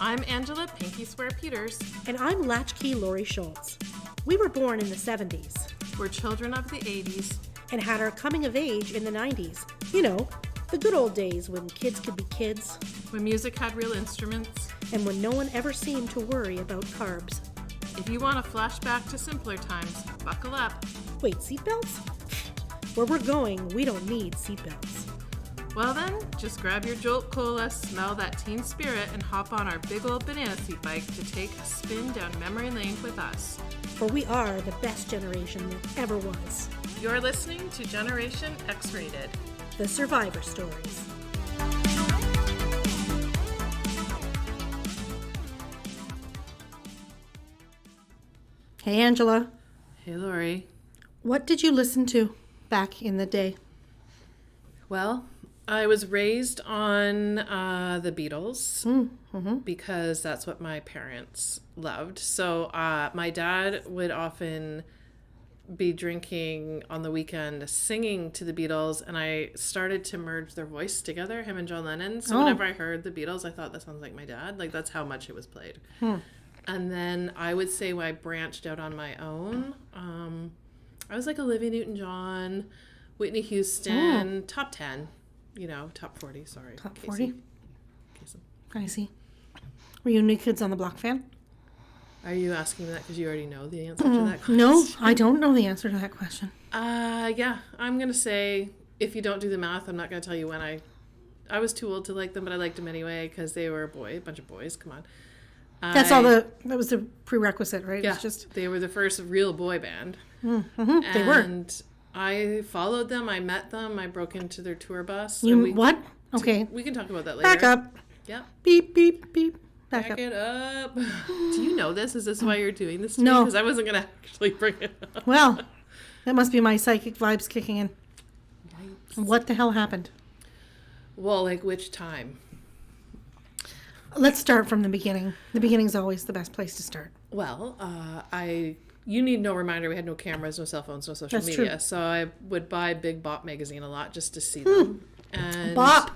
I'm Angela Pinky Swear Peters. And I'm Latchkey Laurie Schultz. We were born in the 70s. We're children of the 80s. And had our coming of age in the 90s. You know, the good old days when kids could be kids. When music had real instruments. And when no one ever seemed to worry about carbs. If you want a flashback to simpler times, buckle up. Wait, seatbelts? Where we're going, we don't need seatbelts. Well then, just grab your Jolt Cola, smell that teen spirit, and hop on our big old banana seat bike to take a spin down memory lane with us. For we are the best generation that ever was. You're listening to Generation X-Rated. The Survivor Stories. Hey, Angela. Hey, Laurie. What did you listen to back in the day? Well, I was raised on the Beatles because that's what my parents loved. So my dad would often be drinking on the weekend, singing to the Beatles, and I started to merge their voice together, him and John Lennon. So whenever I heard the Beatles, I thought that sounds like my dad. Like, that's how much it was played. And then I would say when I branched out on my own, I was like Olivia Newton-John, Whitney Houston, top 10, top 40, sorry. Top 40? I see. Were you a New Kids on the Block fan? Are you asking me that because you already know the answer to that question? No, I don't know the answer to that question. Yeah, I'm going to say, if you don't do the math, I'm not going to tell you when I was too old to like them, but I liked them anyway because they were a bunch of boys, come on. That was the prerequisite, right? Yeah, It's just... they were the first real boy band. They were. And I followed them, I met them, I broke into their tour bus. What? Okay. We can talk about that later. Back up. Yep. Beep, beep, beep. Back it up. Do you know this? Is this why you're doing this to No. me? Because I wasn't going to actually bring it up. Well, that must be my psychic vibes kicking in. Yikes. What the hell happened? Well, like which time? Let's start from the beginning. The beginning's always the best place to start. Well, you need no reminder. We had no cameras, no cell phones, no social media. True. So I would buy Big Bop magazine a lot just to see them. And Bop.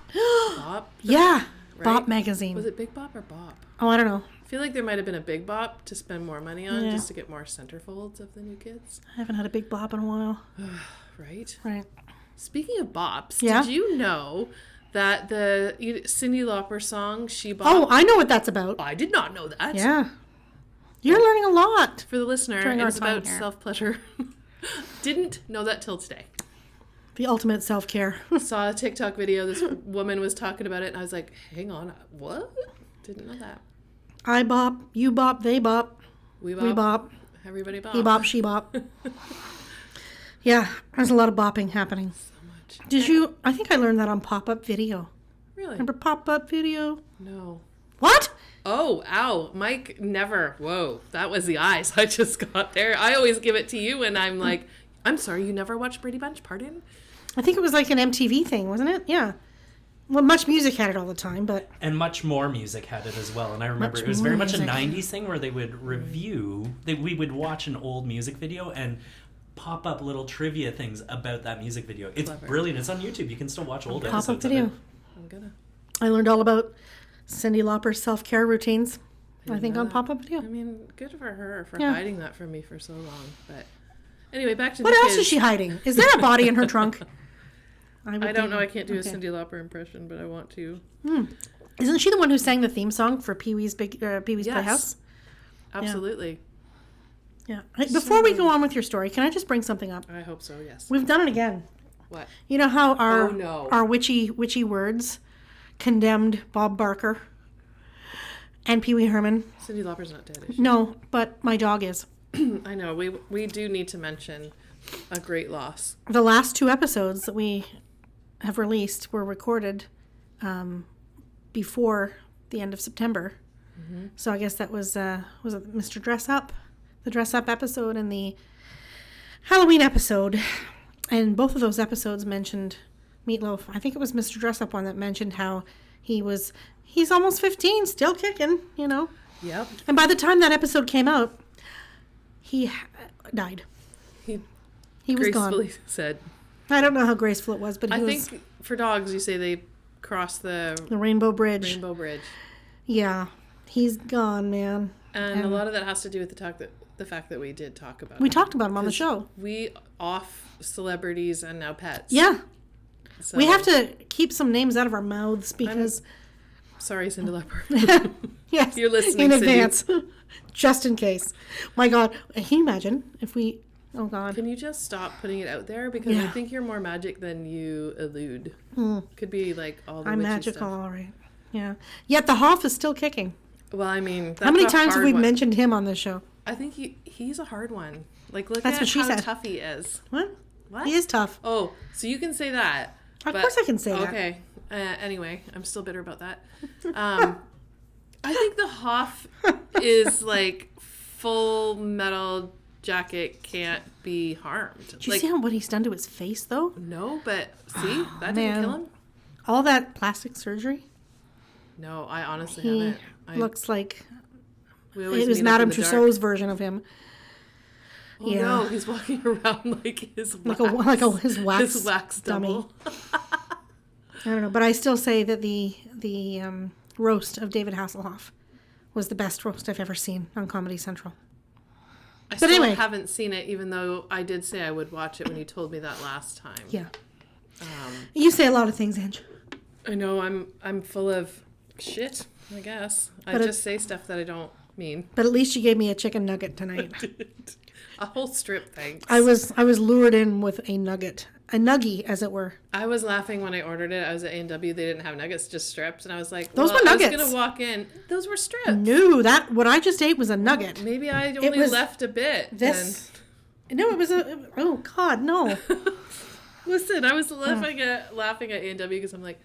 Bop? Yeah. Right? Bop magazine. Was it Big Bop or Bop? Oh, I don't know. I feel like there might have been a Big Bop to spend more money on, Yeah. just to get more centerfolds of the new kids. I haven't had a big bop in a while. Right? Right. Speaking of bops, Yeah? did you know that the Cyndi Lauper song, She Bop? Oh, I know what that's about. I did not know that. Yeah. You're learning a lot. For the listener, During our it's about time here. self-pleasure. Didn't know that till today. The ultimate self-care. Saw a TikTok video. This woman was talking about it, and I was like, hang on, what? Didn't know that. I bop, you bop, they bop, We bop. we bop, Everybody bop. he bop, she bop. Yeah, there's a lot of bopping happening. So much. Did you? I think I learned that on pop-up video. Really? Remember pop-up video? No. What? Oh, ow. Mike never. Whoa. That was the eyes I just got there. I always give it to you, and I'm like, I'm sorry, you never watched Brady Bunch? Pardon? I think it was like an MTV thing, wasn't it? Yeah. Well, Much Music had it all the time, but... And Much More Music had it as well. And I remember Much it was More very much Music. a 90s thing where they would review, we would watch an old music video and pop up little trivia things about that music video. It's Clever. brilliant. It's on YouTube. You can still watch old Pop-up episodes video. of it. I'm gonna. I learned all about Cyndi Lauper's self-care routines, I think, on pop-up video. I mean, good for her for Yeah. hiding that from me for so long. But anyway, back to What the else kids. is she hiding? Is there a body in her trunk? I don't know. I can't do Okay. a Cyndi Lauper impression, but I want to. Isn't she the one who sang the theme song for Pee-wee's Playhouse? Absolutely. Yeah. Before we go on with your story, can I just bring something up? I hope so. Yes. We've done it again. What? You know how our Oh, no. our witchy words condemned Bob Barker and Pee Wee Herman? Cyndi Lauper's not dead, is she? No, but my dog is. I know. We do need to mention a great loss. The last two episodes that we have released were recorded before the end of September. So I guess that was it Mr. Dress Up? The Dress Up episode and the Halloween episode. And both of those episodes mentioned Meatloaf. I think it was Mr. Dress Up one that mentioned how he's almost 15, still kicking, Yep. And by the time that episode came out, he died. He was gone. gracefully said. I don't know how graceful it was, but he I was think for dogs, you say they cross the the Rainbow Bridge. Rainbow Bridge. Yeah. He's gone, man. And a lot of that has to do with the fact that we did talk about We him. talked about him on the show. We off celebrities and now pets. Yeah. So, We have to keep some names out of our mouths because... Sorry, Cindy Leopard. Yes. You're listening, in Cindy. advance. Just in case. My God. Can you imagine if we... Oh, God. Can you just stop putting it out there? Because I think you're more magic than you elude. Could be like all the I'm witchy magical, stuff. all right. Yeah. Yet the Hoff is still kicking. Well, I mean, that's How many a times have hard we one. mentioned him on this show? I think he's a hard one. Like, look That's at what she how said. tough he is. What? What? He is tough. Oh, so you can say that. Of course I can say that. Okay. Anyway, I'm still bitter about that. I think the Hoff is like full metal jacket can't be harmed. Did you see what he's done to his face, though? No, but see, that didn't man. kill him. All that plastic surgery? No, I honestly He haven't. looks like... We always It was meet up in Madame the dark. Tussauds version of him. Oh no, he's walking around like his wax, his wax, his wax dummy. double. I don't know, but I still say that the roast of David Hasselhoff was the best roast I've ever seen on Comedy Central. I But still anyway. haven't seen it, even though I did say I would watch it when you told me that last time. Yeah. You say a lot of things, Ange. I know I'm full of shit, I guess. I But just say stuff that I don't mean. But at least you gave me a chicken nugget tonight. A whole strip, thanks. I was lured in with a nugget. A nuggie, as it were. I was laughing when I ordered it. I was at A&W. They didn't have nuggets, just strips. And I was like, Those were I was nuggets. going to walk in. Those were strips. No, what I just ate was a nugget. Maybe I only was left a bit. This. No, it was oh, God, no. Then. Listen, I was laughing at A&W because I'm like,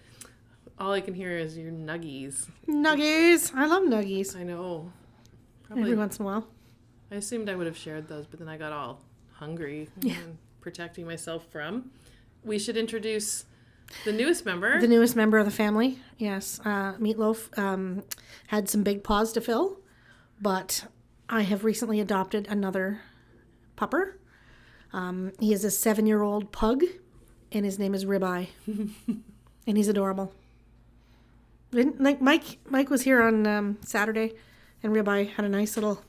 all I can hear is your nuggies. Nuggies. I love nuggies. I know. Every Probably. once in a while. I assumed I would have shared those, but then I got all hungry and protecting myself from. We should introduce the newest member. The newest member of the family, yes. Meatloaf had some big paws to fill, but I have recently adopted another pupper. He is a 7-year-old pug, and his name is Ribeye, and he's adorable. Like Mike was here on Saturday, and Ribeye had a nice little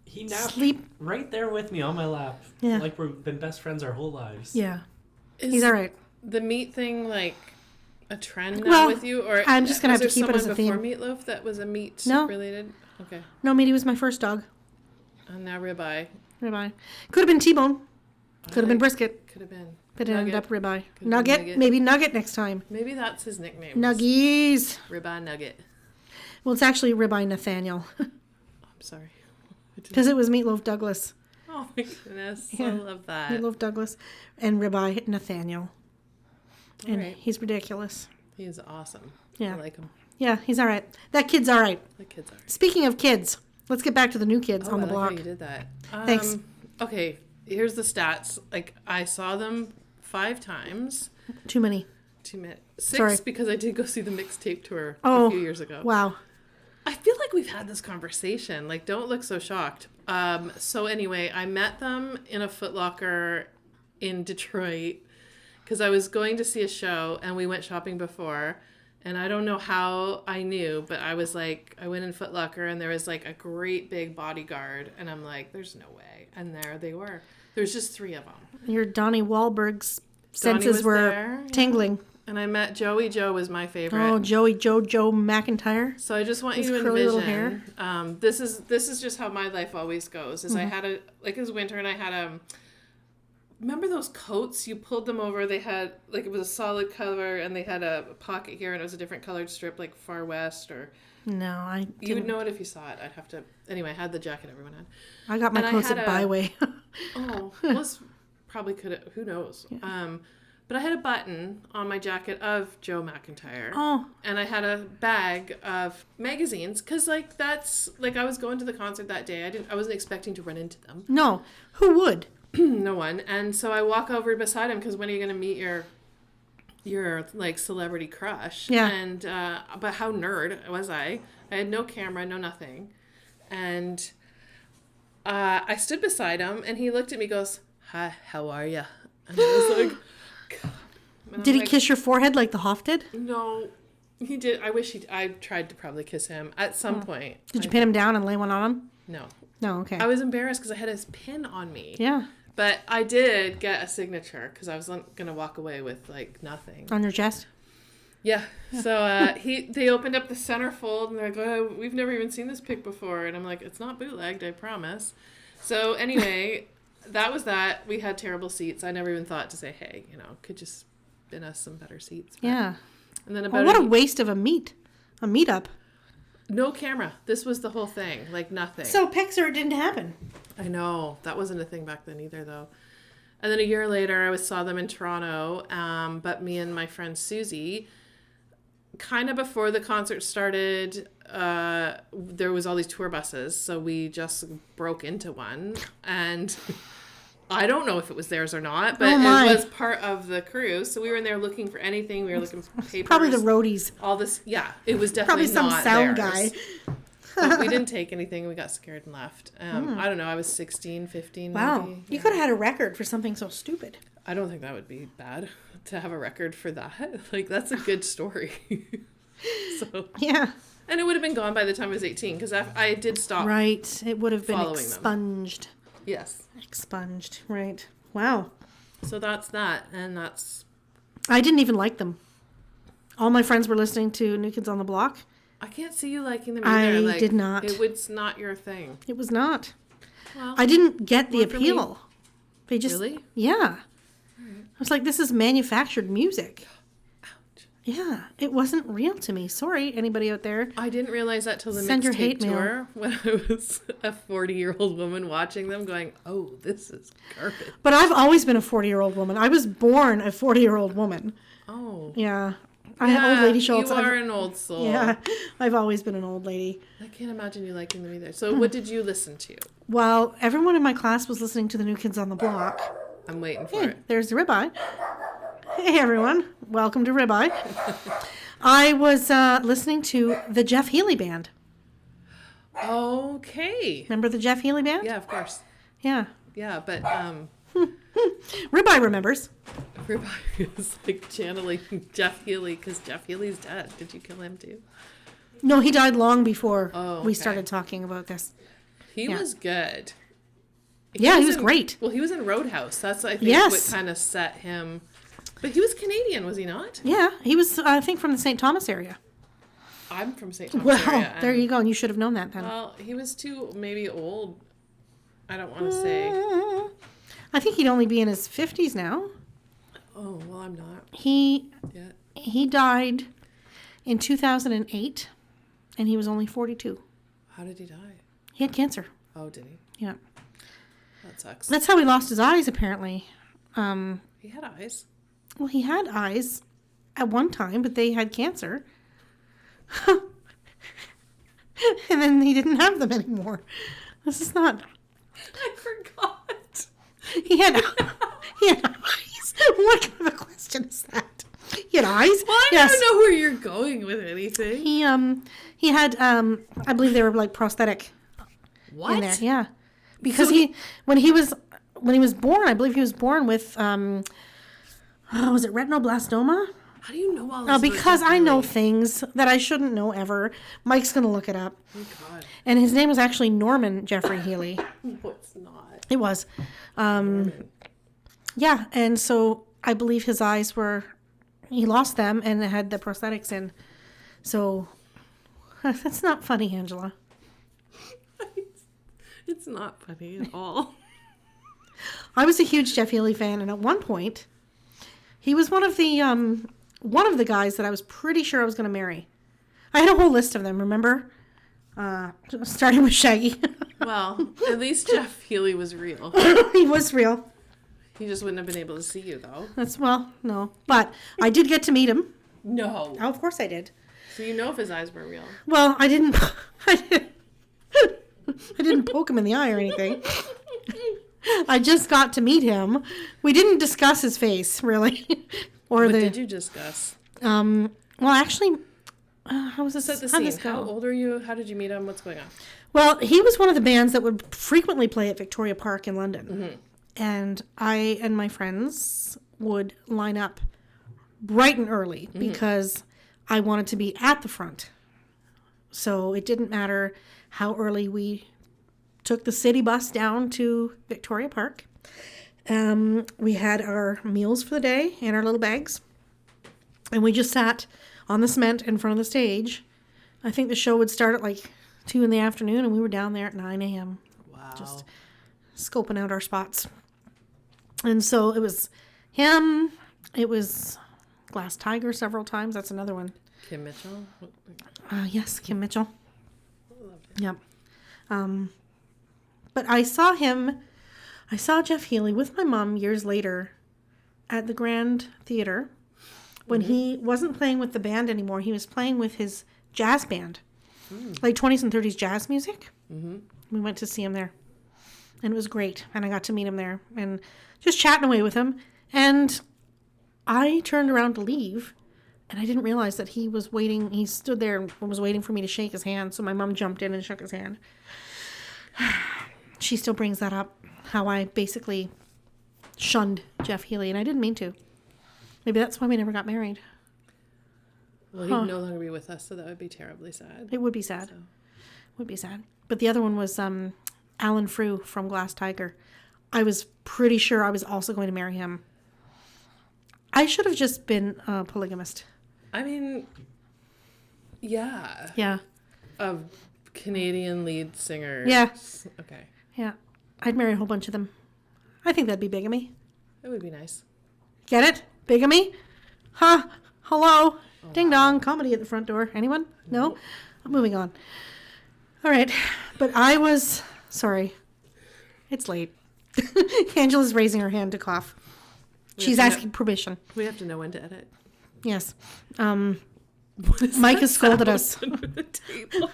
He napped sleep. right there with me on my lap. Yeah. Like we've been best friends our whole lives. Yeah, Is he's all right. the meat thing like a trend now Well, with you, or I'm just gonna was have to there keep it as a someone theme. before Meatloaf that was a meat No. related? Okay, No, Meaty was my first dog. and now ribeye. Ribeye. Could have been T-bone. Could have been brisket. Could have been. But it ended Nugget. up ribeye. Could've been Nugget? nugget. Maybe nugget next time. Maybe that's his nickname. Nuggies. Ribeye Nugget. Well, it's actually Ribeye Nathaniel. I'm sorry. Because it was Meatloaf Douglas. Oh my goodness, Yeah. I love that. Meatloaf Douglas and Ribeye Nathaniel. And Alright. he's ridiculous. He's awesome. Yeah. I like him. Yeah, he's all right. That kid's all right. The kids are. Speaking of kids, let's get back to the new kids on the I like block. how you did that. Thanks. Okay, here's the stats. Like I saw them 5 times. Too many. 2 minutes. 6 Sorry. because I did go see the mixtape tour Oh, a few years ago. Wow. I feel like we've had this conversation. Like, don't look so shocked. So anyway, I met them in a Foot Locker in Detroit because I was going to see a show and we went shopping before. And I don't know how I knew, but I was like, I went in Foot Locker and there was like a great big bodyguard. And I'm like, there's no way. And there they were. There's just 3 of them. Your Donnie Wahlberg's Donnie senses was were there, yeah. tingling. And I met Joey. Joe was my favorite. Oh, Joe McIntyre. So I just want His you to curly little envision. This is just how my life always goes. Is I had it was winter and I had remember those coats? You pulled them over. They had like it was a solid color and they had a pocket here and it was a different colored strip like Far West or No, I didn't. you would know it if you saw it. I'd have to anyway. I had the jacket everyone had. I got my and I coats had at a- Byway. Oh, well, this probably could have. Who knows? But I had a button on my jacket of Joe McIntyre. Oh. And I had a bag of magazines because, like, that's like I was going to the concert that day. I wasn't expecting to run into them. No. Who would? No one. And so I walk over beside him because when are you going to meet your like celebrity crush? Yeah. And but how nerd was I? I had no camera, no nothing, and I stood beside him and he looked at me, goes, "Hi, how are you?" And I was like. And I'm Did he like, kiss your forehead like the Hoff did? No, He did. I wish I tried to probably kiss him at some point. Did you pin him down and lay one on him? No. No, okay. I was embarrassed because I had his pin on me. Yeah. But I did get a signature because I was going to walk away with, like, nothing. On your chest? Yeah. So they opened up the centerfold and they're like, oh, we've never even seen this pic before. And I'm like, it's not bootlegged, I promise. So anyway, that was that. We had terrible seats. I never even thought to say, hey, could just bin us some better seats. But, Yeah. And then about what a waste of a meetup. No camera. This was the whole thing. Like, nothing. So pics or it didn't happen. I know. That wasn't a thing back then either, though. And then a year later, I saw them in Toronto. But me and my friend Susie, kind of before the concert started, there was all these tour buses. So we just broke into one. And I don't know if it was theirs or not, but it was part of the cruise. So we were in there looking for anything. We were looking for papers. Probably the roadies. All this. Yeah, it was definitely probably some not sound theirs. guy. But we didn't take anything. We got scared and left. I don't know. I was 16, 15 Wow. maybe. You could have had a record for something so stupid. I don't think that would be bad to have a record for that. Like, that's a good story. So Yeah. And it would have been gone by the time I was 18 because I did stop. Right. It would have been Following expunged. Them. Yes. Expunged. Right. Wow. So that's that. And that's... I didn't even like them. All my friends were listening to New Kids on the Block. I can't see you liking them either. I did not. It's not your thing. It was not. Well, I didn't get the appeal. They just... Really? Yeah. I was like, this is manufactured music. Ouch. Yeah. It wasn't real to me. Sorry, anybody out there. I didn't realize that till the Send your mixtape hate tour when I was a 40-year-old woman watching them going, oh, this is garbage. But I've always been a 40-year-old woman. I was born a 40-year-old woman. Oh. Yeah. I had old lady Schultz. You are an old soul. Yeah. I've always been an old lady. I can't imagine you liking them either. So what did you listen to? Well, everyone in my class was listening to the New Kids on the Block. I'm waiting for Hey, it. there's the Ribeye. Hey, everyone. Welcome to Ribeye. I was listening to the Jeff Healey Band. Okay. Remember the Jeff Healey Band? Yeah, of course. Yeah. Yeah, but Ribeye remembers. everybody was like channeling Jeff Healey because Jeff Healey's dead. Did you kill him too? No, he died long before Oh, we okay. started talking about this. He Yeah. was good. He was great. Well, he was in Roadhouse. That's, I think, Yes. what kind of set him. But he was Canadian, was he not? Yeah, he was, I think, from the St. Thomas area. I'm from St. Thomas Well, area. there you go. And you should have known that then. Well, he was too maybe old. I don't want to say. I think he'd only be in his 50s now. Oh, well, I'm not He yet. died in 2008, and he was only 42. How did he die? He had cancer. Oh, did he? Yeah. That sucks. That's how he lost his eyes, apparently. He had eyes. Well, he had eyes at one time, but they had cancer. And then he didn't have them anymore. This is not... I forgot. He had eyes. What kind of a question is that? He had eyes? Well, I Yes. don't know where you're going with anything. He had I believe they were like prosthetic What? in there. Yeah. Because when he was born, I believe he was born with was it retinoblastoma? How do you know all this? Oh, about because Jeff I know Healey? things that I shouldn't know ever. Mike's going to look it up. Oh, God. And his name was actually Norman Jeffrey Healey. No, it's not. It was. Yeah, and so I believe his eyes he lost them and had the prosthetics in. So that's not funny, Angela. It's not funny at all. I was a huge Jeff Healey fan, and at one point, he was one of the guys that I was pretty sure I was going to marry. I had a whole list of them, remember? Starting with Shaggy. Well, at least Jeff Healey was real. He was real. He just wouldn't have been able to see you, though. No. But I did get to meet him. No. Oh, of course I did. So you know if his eyes were real. Well, I didn't poke him in the eye or anything. I just got to meet him. We didn't discuss his face, really. What did you discuss? Well, actually, how was this? Set the How'd scene. this go? How old are you? How did you meet him? What's going on? Well, he was one of the bands that would frequently play at Victoria Park in London. Mm-hmm. And I and my friends would line up bright and early because I wanted to be at the front. So it didn't matter how early we took the city bus down to Victoria Park. We had our meals for the day in our little bags. And we just sat on the cement in front of the stage. I think the show would start at like 2 in the afternoon, and we were down there at 9 a.m. Wow. Just scoping out our spots. And so it was him. It was Glass Tiger several times. That's another one. Kim Mitchell. Yes, Kim Mitchell. Yep. But I saw Jeff Healey with my mom years later at the Grand Theater when he wasn't playing with the band anymore. He was playing with his jazz band, like 20s and 30s jazz music. Mm-hmm. We went to see him there, and it was great. And I got to meet him there and just chatting away with him. And I turned around to leave, and I didn't realize that he was waiting. He stood there and was waiting for me to shake his hand. So my mom jumped in and shook his hand. She still brings that up, how I basically shunned Jeff Healey, and I didn't mean to. Maybe that's why we never got married. Well, he'd no longer be with us, so that would be terribly sad. It would be sad. Would be sad. But the other one was Alan Frew from Glass Tiger. I was pretty sure I was also going to marry him. I should have just been a polygamist. I mean, yeah. Yeah. Of Canadian lead singers. Yeah. Okay. Yeah. I'd marry a whole bunch of them. I think that'd be bigamy. That would be nice. Get it? Bigamy? Huh? Hello? Ding dong. Comedy at the front door. Anyone? No? Moving on. All right. But I was... Sorry. It's late. Angela's raising her hand to cough. She's asking permission. We have to know when to edit. Yes. Mike has scolded us. Under the table?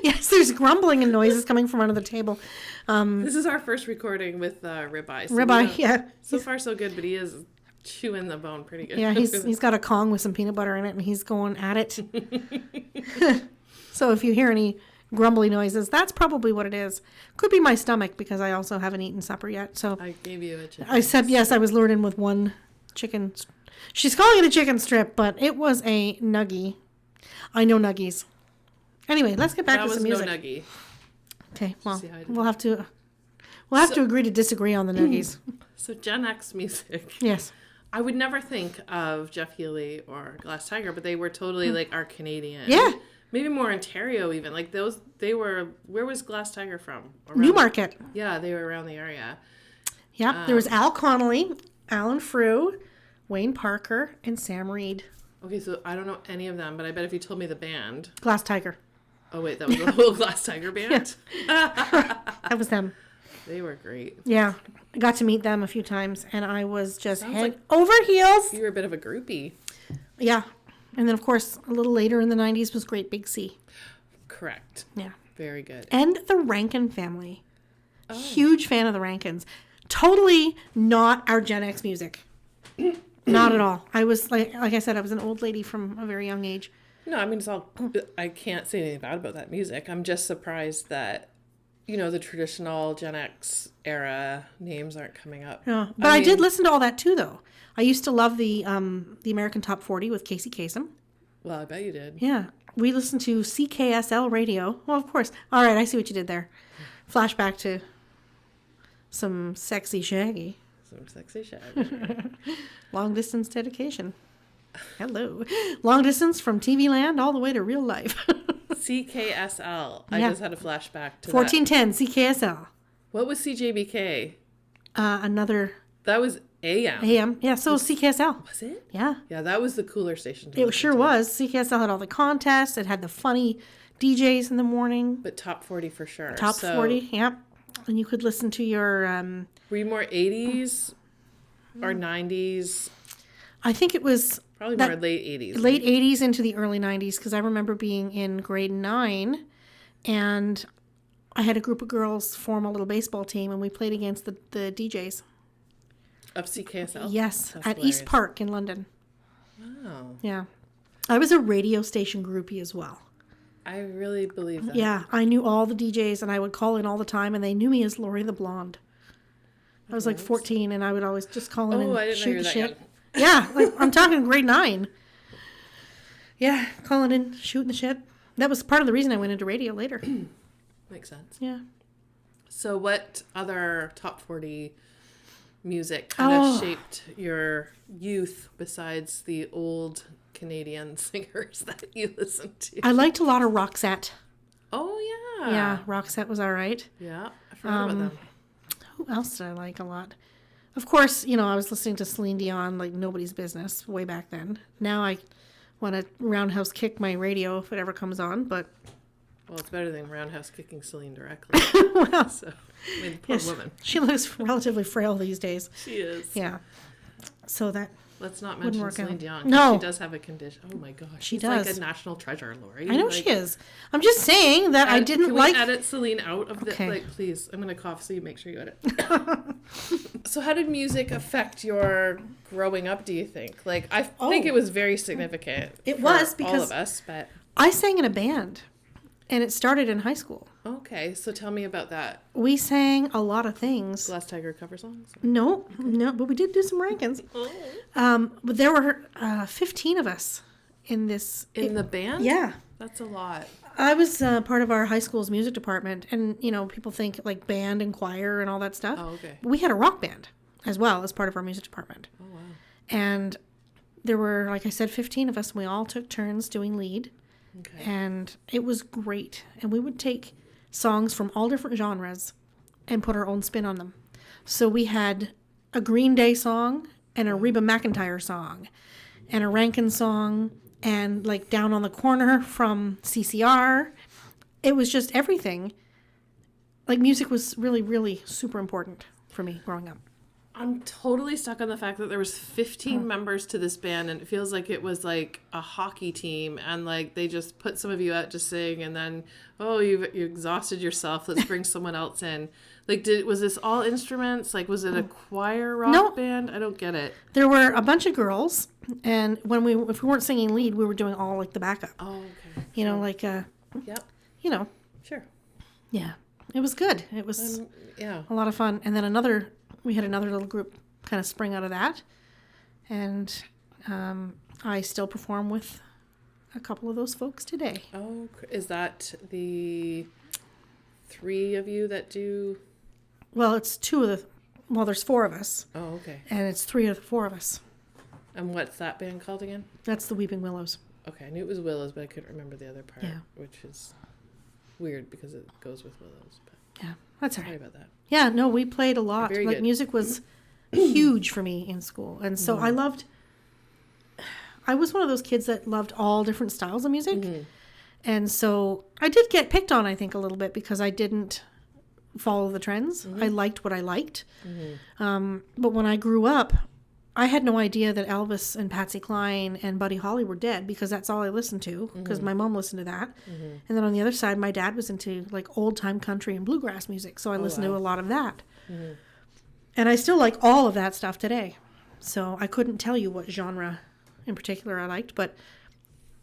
Yes, there's grumbling and noises coming from under the table. This is our first recording with Ribeye. So Ribeye, yeah. So far, so good, but he is chewing the bone pretty good. Yeah, he's got a Kong with some peanut butter in it, and he's going at it. So if you hear any grumbly noises, that's probably what it is. Could be my stomach, because I also haven't eaten supper yet. So I gave you a chicken. I said, yes, I was lured in with one chicken. She's calling it a chicken strip, but it was a nuggie. I know nuggies. Anyway, let's get back to some music. That was no nuggie. Okay, well, we'll have to agree to disagree on the nuggies. So Gen X music. Yes. I would never think of Jeff Healey or Glass Tiger, but they were totally like our Canadian. Yeah. Maybe more Ontario even. Like those, they were, where was Glass Tiger from? Newmarket. Yeah, they were around the area. Yeah, there was Al Connolly, Alan Frew, Wayne Parker, and Sam Reed. Okay, so I don't know any of them, but I bet if you told me the band. Glass Tiger. Oh, wait, that was the whole Glass Tiger band? That was them. They were great. Yeah. I got to meet them a few times, and I was just head over heels. You were a bit of a groupie. Yeah. And then, of course, a little later in the 90s was Great Big Sea. Correct. Yeah. Very good. And the Rankin family. Oh. Huge fan of the Rankins. Totally not our Gen X music. Not at all. I was, like I said, I was an old lady from a very young age. No, I mean, it's all, I can't say anything bad about that music. I'm just surprised that, you know, the traditional Gen X era names aren't coming up. Yeah, but I did listen to all that too, though. I used to love the American Top 40 with Casey Kasem. Well, I bet you did. Yeah. We listened to CKSL radio. Well, of course. All right, I see what you did there. Flashback to some sexy Shaggy. Some sexy Shaggy. Long distance dedication. Hello. Long distance from TV land all the way to real life. CKSL. I just had a flashback to 1410 CKSL. What was CJBK? Another. That was AM. AM. Yeah, so CKSL. Was it? Yeah. Yeah, that was the cooler station to It sure was. CKSL had all the contests. It had the funny DJs in the morning. But top 40 for sure. Top 40, yep. And you could listen to your... were you more 80s or 90s? I think it was... Probably more late 80s. Late 80s into the early 90s, because I remember being in grade 9, and I had a group of girls form a little baseball team, and we played against the DJs. Of CKSL? Yes, That's at hilarious. East Park in London. Wow. Yeah. I was a radio station groupie as well. I really believe that. Yeah, I knew all the DJs, and I would call in all the time, and they knew me as Laurie the Blonde. I was like 14, and I would always just call in and I didn't know shoot you were the that shit. young. Yeah, like I'm talking grade 9. Yeah, calling in, shooting the shit. That was part of the reason I went into radio later. Makes sense. Yeah. So what other top 40 music kind of shaped your youth besides the old Canadian singers that you listened to? I liked a lot of Roxette. Oh, yeah. Yeah, Roxette was all right. Yeah, I forgot about them. Who else did I like a lot? Of course, I was listening to Celine Dion like nobody's business way back then. Now I want to roundhouse kick my radio if it ever comes on, but... Well, it's better than roundhouse kicking Celine directly. Well, so, I mean, poor woman. She looks relatively frail these days. She is. Yeah. So that... Let's not mention work Celine out. Dion. No. She does have a condition. Oh my gosh. She She's does. like a national treasure, Laurie. I know like, she is. I'm just saying that I didn't can like... we edit Celine out of the... Okay. Like, please. I'm going to cough so you make sure you edit. So how did music affect your growing up, do you think? Like, I think it was very significant. It for was, all because of us, but... I sang in a band, and it started in high school. Okay, so tell me about that. We sang a lot of things. Glass Tiger cover songs? No, but we did do some rankings. But there were 15 of us in this. In the band? Yeah. That's a lot. I was part of our high school's music department, and, people think like band and choir and all that stuff. Oh, okay. But we had a rock band as well as part of our music department. Oh, wow. And there were, like I said, 15 of us, and we all took turns doing lead. Okay. And it was great. And we would take songs from all different genres and put our own spin on them. So we had a Green Day song and a Reba McEntire song and a Rankin song and like Down on the Corner from CCR. It was just everything. Like music was really, really super important for me growing up. I'm totally stuck on the fact that there was 15 members to this band, and it feels like it was like a hockey team, and like they just put some of you out to sing, and then you exhausted yourself. Let's bring someone else in. Like, was this all instruments? Like, was it a choir rock band? I don't get it. There were a bunch of girls, and if we weren't singing lead, we were doing all like the backup. Oh, okay. Like Yep. Sure. Yeah, it was good. It was Yeah. a lot of fun. And then we had another little group kind of spring out of that. And I still perform with a couple of those folks today. Oh, is that the 3 of you that do? Well, it's there's 4 of us. Oh, okay. And it's 3 of the 4 of us. And what's that band called again? That's the Weeping Willows. Okay, I knew it was Willows, but I couldn't remember the other part, Yeah. which is weird because it goes with Willows. But Yeah, that's all sorry right. about that. Yeah, no, we played a lot. Very like good. music was huge for me in school. And so I was one of those kids that loved all different styles of music. Mm-hmm. And so I did get picked on, I think, a little bit because I didn't follow the trends. Mm-hmm. I liked what I liked. But when I grew up, I had no idea that Elvis and Patsy Cline and Buddy Holly were dead because that's all I listened to because my mom listened to that. And then on the other side, my dad was into like old time country and bluegrass music. So I listened to a lot of that. And I still like all of that stuff today. So I couldn't tell you what genre in particular I liked. But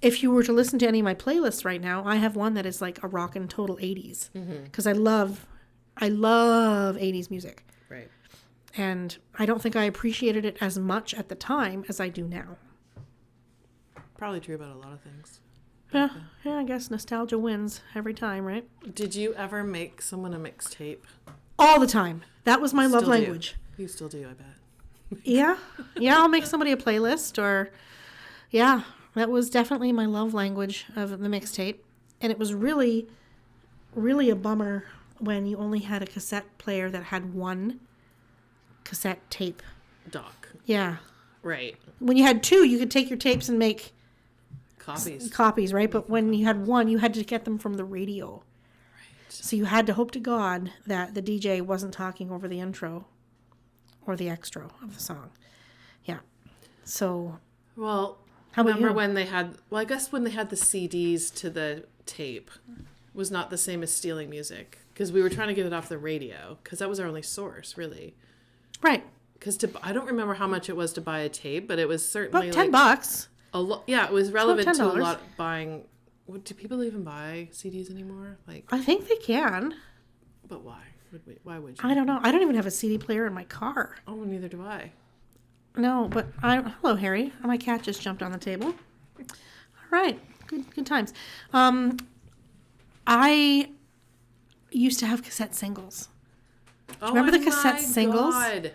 if you were to listen to any of my playlists right now, I have one that is like a rockin' total 80s because I love 80s music. Right. And I don't think I appreciated it as much at the time as I do now. Probably true about a lot of things. Yeah, I guess nostalgia wins every time, right? Did you ever make someone a mixtape? All the time. That was my love Still do. language. You still do, I bet. Yeah. I'll make somebody a playlist that was definitely my love language of the mixtape. And it was really, really a bummer when you only had a cassette player that had one cassette tape. Doc. Yeah. Right. When you had 2, you could take your tapes and make Copies, right? But when you had 1, you had to get them from the radio. Right. So you had to hope to God that the DJ wasn't talking over the intro or the extra of the song. Yeah. So, Well, how about remember you? when they had, I guess when they had the CDs to the tape was not the same as stealing music because we were trying to get it off the radio because that was our only source, really. Right. Because I don't remember how much it was to buy a tape, but it was certainly About like $10. Yeah, it was relevant to a $10. lot buying. Do people even buy CDs anymore? Like, I think they can. but why? Why would you? I don't know. I don't even have a CD player in my car. Oh, neither do I. No, but hello, Harry. My cat just jumped on the table. All Right. Good times. I used to have cassette singles. Oh, remember the cassette singles? God.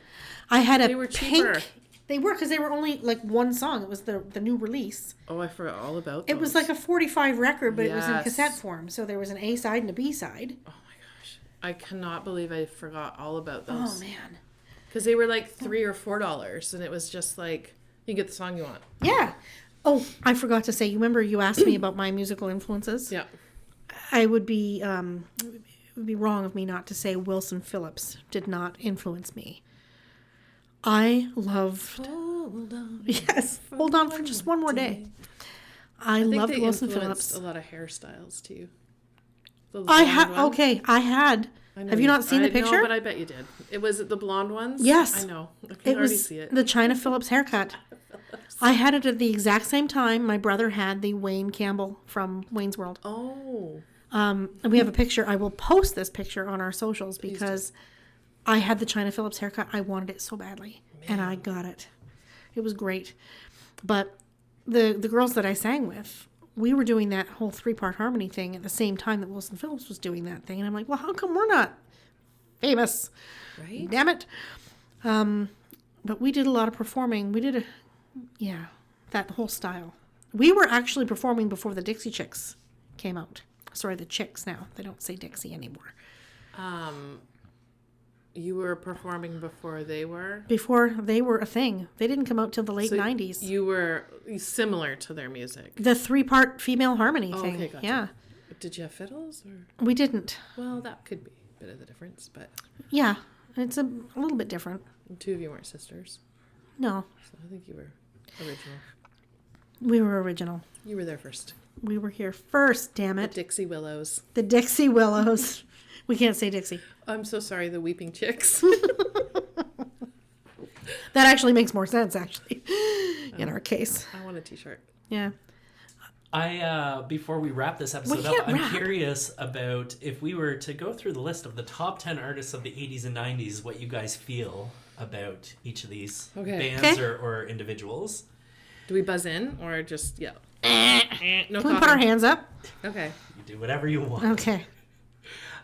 I had a They were pink. cheaper. They were, because they were only like one song. It was the new release. Oh, I forgot all about those. It was like a 45 record, but it was in Yes. cassette form. So there was an A side and a B side. Oh my gosh. I cannot believe I forgot all about Oh those. man. Because they were like $3 or $4, and it was just like, you get the song you want. Yeah. Oh, I forgot to say. You remember you asked me about my musical influences? Yeah. I would be it would be wrong of me not to say Wilson Phillips did not influence me. I loved. Hold on. Yes. Hold on for just one more day. I think loved they Wilson influenced Phillips. a lot of hairstyles too. Those I blonde had. ones. Okay, I had. I know Have you not seen the picture? No, but I bet you did. It was the blonde ones. Yes. I know. I can It already was see it. the China Phillips haircut. I had it at the exact same time my brother had the Wayne Campbell from Wayne's World. Oh. And we have a picture. I will post this picture on our socials because I had the China Phillips haircut. I wanted it so badly, and I got it. It was great. But the girls that I sang with, we were doing that whole 3-part harmony thing at the same time that Wilson Phillips was doing that thing, and I'm like, well, how come we're not famous? Right? Damn it. But we did a lot of performing. We did that whole style. We were actually performing before the Dixie Chicks came out. Sorry, the Chicks now. They don't say Dixie anymore. You were performing before they were? Before they were a thing. They didn't come out till the late 90s. You were similar to their music. The 3-part female harmony Oh, thing. okay, gotcha. Yeah. Did you have fiddles? Or? We didn't. Well, that could be a bit of the difference, but Yeah. It's a little bit different. two of you weren't sisters. No. So I think you were original. We were original. You were there first. We were here first, damn The it. Dixie Willows. The Dixie Willows. We can't say Dixie. I'm so sorry, the Weeping Chicks. That actually makes more sense, actually, in our case. I want a t-shirt. Yeah. Before we wrap this episode can't up, I'm wrap. curious about if we were to go through the list of the top 10 artists of the 80s and 90s, what you guys feel about each of these bands Okay. or individuals. Do we buzz in or just yell? No Can we put our coughing. hands up? Okay. You do whatever you want. Okay.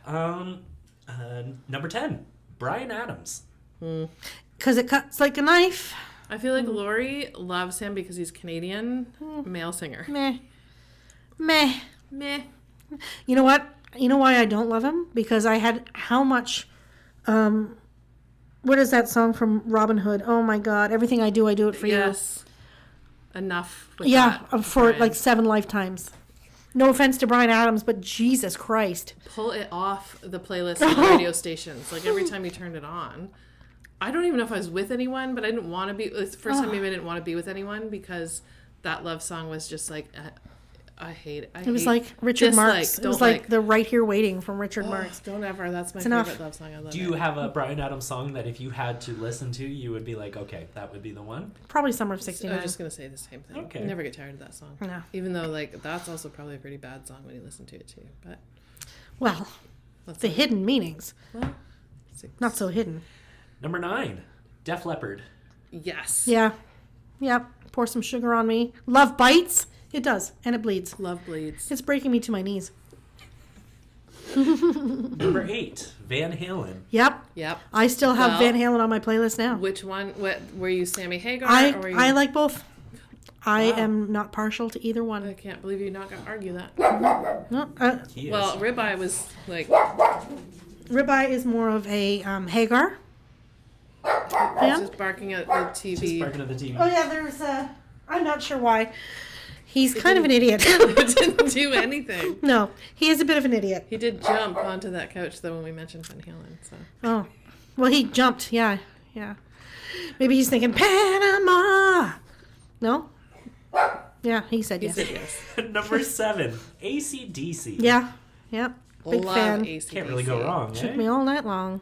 Number 10, Bryan Adams. Because it cuts like a knife. I feel like Laurie loves him because he's Canadian male singer. Meh. Meh. Meh. You know what? You know why I don't love him? Because I had how much... what is that song from Robin Hood? Oh my God. Everything I do it for you. Yes. Enough with Yeah, that, for Bryan. like 7 lifetimes. No offense to Bryan Adams, but Jesus Christ. Pull it off the playlist on the radio stations. Like every time you turned it on. I don't even know if I was with anyone, but I didn't want to be. It's the first time maybe I didn't want to be with anyone because that love song was just like, I hate it. It was like Richard Marx. It Don't was like the Right Here Waiting from Richard Marx. Don't ever. That's my enough. favorite love song. I love Do it. you have a Bryan Adams song that if you had to listen to, you would be like, okay, that would be the one? Probably Summer of I 69. was just gonna say the same thing. Okay. You never get tired of that song. No. Even though like that's also probably a pretty bad song when you listen to it too. But Well, let's the hidden meanings. well, Not so hidden. Number 9, Def Leppard. yes. Yeah. Yep. Pour some sugar on me. Love bites. It does. And it bleeds. Love bleeds. It's breaking me to my knees. Number 8, Van Halen. Yep. Yep. I still have Well, Van Halen on my playlist now. Which one? What were you, Sammy Hagar? or were you, I like both. I Wow. am not partial to either I one. can't believe you're not gonna argue that. No, He is. Well, Ribeye was like Ribeye is more of a Hagar. Yeah. just barking at the Just TV. barking at the TV. Oh yeah, there's I'm not sure why. He's kind of an idiot. Didn't do anything. No, he is a bit of an idiot. He did jump onto that couch though when we mentioned Van Halen. So Oh, well, he jumped. Yeah. Maybe he's thinking Panama. No. Yeah, he said he yes. said yes. Number 7, AC/DC. Yeah. Yep. Big Love fan. AC/DC. Can't really go wrong, Took eh? me all night long.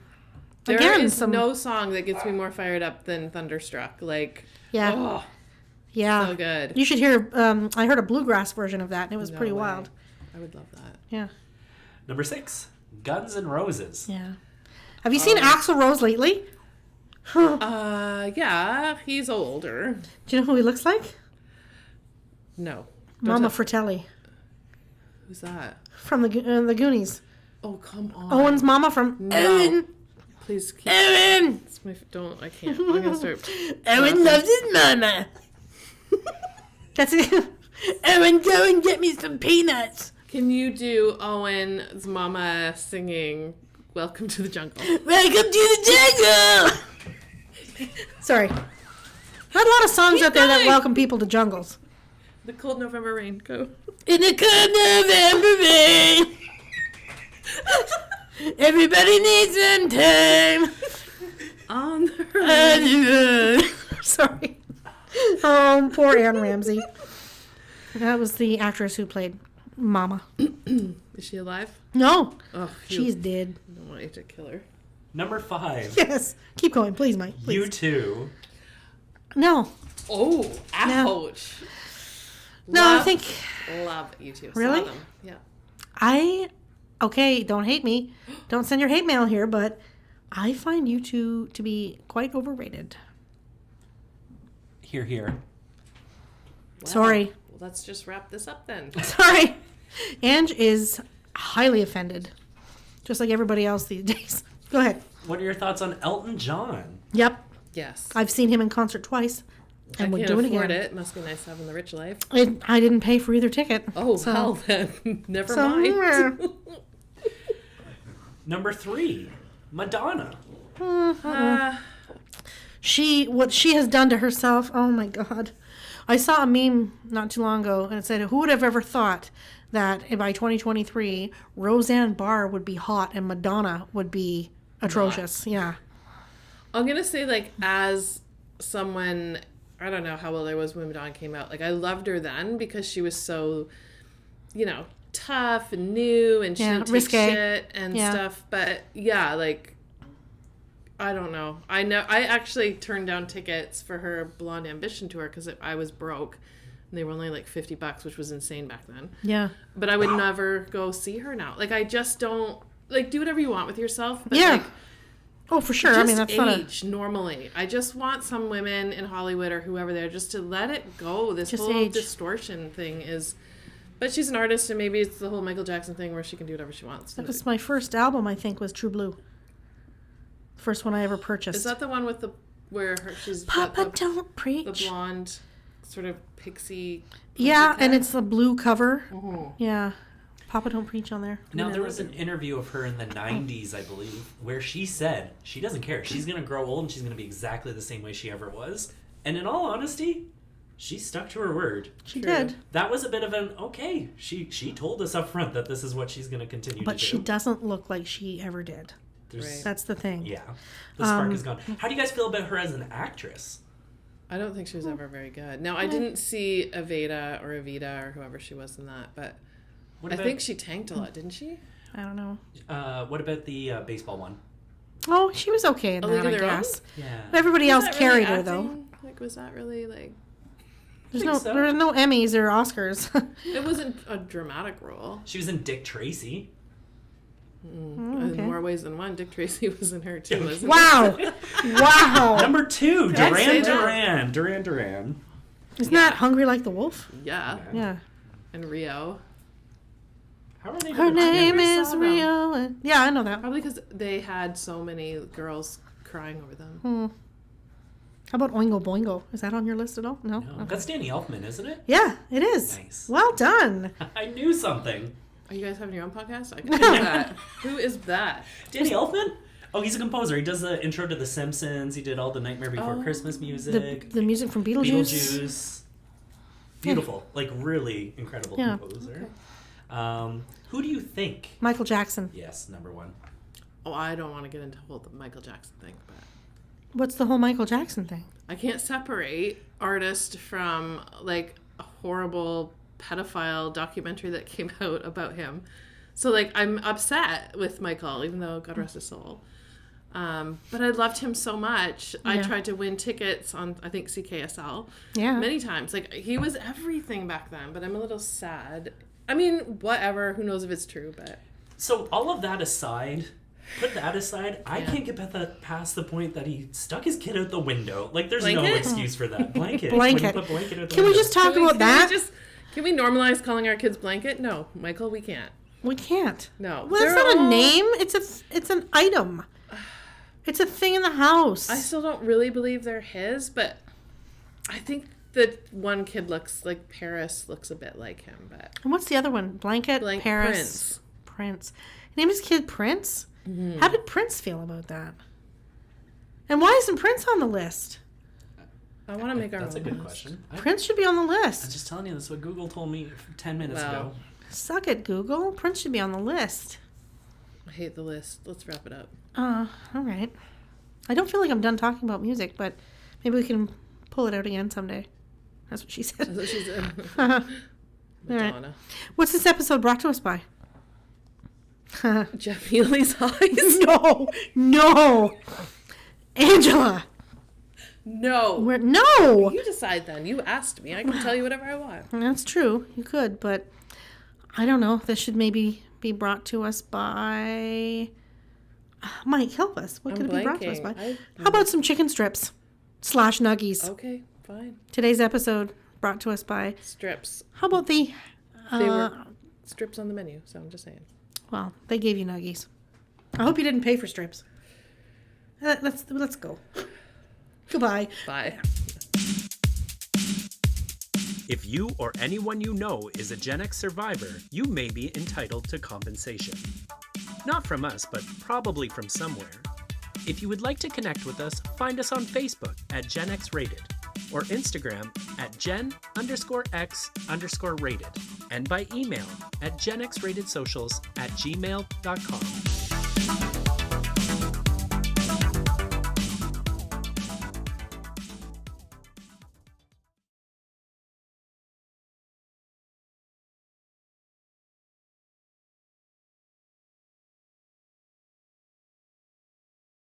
There Again, is some- no song that gets me more fired up than Thunderstruck. Like, Yeah. oh, Yeah. so good. You should hear. I heard a bluegrass version of that, and it was No pretty way. wild. I would love that. Yeah. Number 6, Guns N' Roses. Yeah. Have you seen Axl Rose lately? Yeah, he's older. Do you know who he looks like? No. Mama Fratelli. Who's that? From the Goonies. Oh, come on. Owen's mama from Owen. Please keep... Owen! I can't. I'm going to start... Owen loves his mama. That's it. Owen, go and get me some peanuts. Can you do Owen's mama singing Welcome to the Jungle? Welcome to the jungle! Sorry. Had a lot of songs out there that welcome people to jungles. The Cold November Rain. Go. In the cold November rain. Everybody needs some time. On the road. Sorry. Oh, poor Anne Ramsey. That was the actress who played Mama. Is she alive? No. Oh, she's dead. I don't want you to kill her. Number 5. Yes. Keep going, please, Mike. Please. U2. No. Oh, ouch. No, I think... Love U2. Really? Saw them. Yeah. Okay, don't hate me. Don't send your hate mail here, but I find U2 to be quite overrated. Here. Well, Sorry. Well, let's just wrap this up then. Sorry. Ange is highly offended, just like everybody else these days. Go ahead. What are your thoughts on Elton John? Yep. Yes. I've seen him in concert twice, and would do it again. It must be nice having the rich life. I didn't pay for either ticket. Oh, so. Well then. Never mind. Number 3, Madonna. What she has done to herself, oh my God. I saw a meme not too long ago, and it said, who would have ever thought that by 2023, Roseanne Barr would be hot and Madonna would be atrocious. Yeah. I'm going to say, like, as someone, I don't know how old I was when Madonna came out. Like, I loved her then because she was so, tough and new and she didn't take shit and stuff. But, yeah, like, I don't know. I actually turned down tickets for her Blonde Ambition tour because I was broke. And they were only like $50, which was insane back then. Yeah. But I would never go see her now. Like, I just don't, like, do whatever you want with yourself. But yeah. Like, oh, for sure. I mean, that's age normally. I just want some women in Hollywood or whoever there just to let it go. This just whole distortion thing is... But she's an artist, and maybe it's the whole Michael Jackson thing where she can do whatever she wants. That was my first album, I think, was True Blue. First one I ever purchased. Is that the one with she's Papa don't preach? The blonde, sort of pixie. Yeah, and it's the blue cover. Mm-hmm. Yeah. Papa don't preach on there. Now, there was an interview of her in the 90s, I believe, where she said she doesn't care. She's going to grow old and she's going to be exactly the same way she ever was. And in all honesty, she stuck to her word. She did. That was a bit of an, okay, she told us up front that this is what she's going to continue to do. But she doesn't look like she ever did. Right. That's the thing. Yeah. The spark is gone. How do you guys feel about her as an actress? I don't think she was ever very good. Now, I didn't see Aveda or Evita or whoever she was in that, but I think she tanked a lot, didn't she? I don't know. What about the baseball one? Oh, she was okay in that, I guess. Yeah. Everybody else carried her, though. Like, was that really, like... There was no Emmys or Oscars. It wasn't a dramatic role. She was in Dick Tracy. Okay. In more ways than one. Dick Tracy was in her, too, wasn't Wow. Wow. Number 2, Duran. Isn't that Hungry Like the Wolf? Yeah. Yeah. And Rio. How are they? Her name is Rio. Yeah, I know that. Probably because they had so many girls crying over them. How about Oingo Boingo? Is that on your list at all? No? Okay. That's Danny Elfman, isn't it? Yeah, it is. Nice. Well done. I knew something. Are you guys having your own podcast? I can do that. Who is that? Danny Elfman? Oh, he's a composer. He does the intro to The Simpsons. He did all the Nightmare Before Christmas music. The music from Beetlejuice. Beautiful. Like, really incredible composer. Okay. Who do you think? Michael Jackson. Yes, number 1. Oh, I don't want to get into the Michael Jackson thing, but... What's the whole Michael Jackson thing? I can't separate artist from, like, a horrible pedophile documentary that came out about him. So, like, I'm upset with Michael, even though God rest his soul. But I loved him so much. Yeah. I tried to win tickets on, I think, CKSL many times. Like, he was everything back then, but I'm a little sad. I mean, whatever. Who knows if it's true, but... So, all of that aside... Put that aside, I can't get past the point that he stuck his kid out the window. Like, there's no excuse for that. Blanket. Blanket. When you put blanket out the Can window. We just talk about that? Can we normalize calling our kids blanket? No, Michael, we can't. We can't. No. Well, that's not a name. It's an item. It's a thing in the house. I still don't really believe they're his, but I think that one kid looks like Paris looks a bit like him. But And what's the other one? Blanket, Paris, Prince. Name his kid Prince? Mm-hmm. How did Prince feel about that? And why isn't Prince on the list? I want to make our That's own a good list. question. Prince should be on the I'm list. just telling you, that's what Google told me 10 minutes ago. Suck it, Google. Prince should be on the list. I hate the list. Let's wrap it up. All right. I don't feel like I'm done talking about music, but maybe we can pull it out again someday. That's what she said. That's what she said. All Madonna. right. What's this episode brought to us by? Jeff Healy's eyes. No. Angela. No. No. You decide then. You asked me. I can tell you whatever I want. That's true. You could, but I don't know. This should maybe be brought to us by... Mike, help us. What could it be brought to us by? How about some chicken strips / nuggies? Okay, fine. Today's episode brought to us by... Strips. How about the... They were strips on the menu, so I'm just saying. Well, they gave you nuggies. I hope you didn't pay for strips. Let's go. Goodbye. Bye. If you or anyone you know is a Gen X survivor, you may be entitled to compensation. Not from us, but probably from somewhere. If you would like to connect with us, find us on Facebook at Gen X Rated, or Instagram at Gen_X_rated, and by email at genxratedsocials@gmail.com.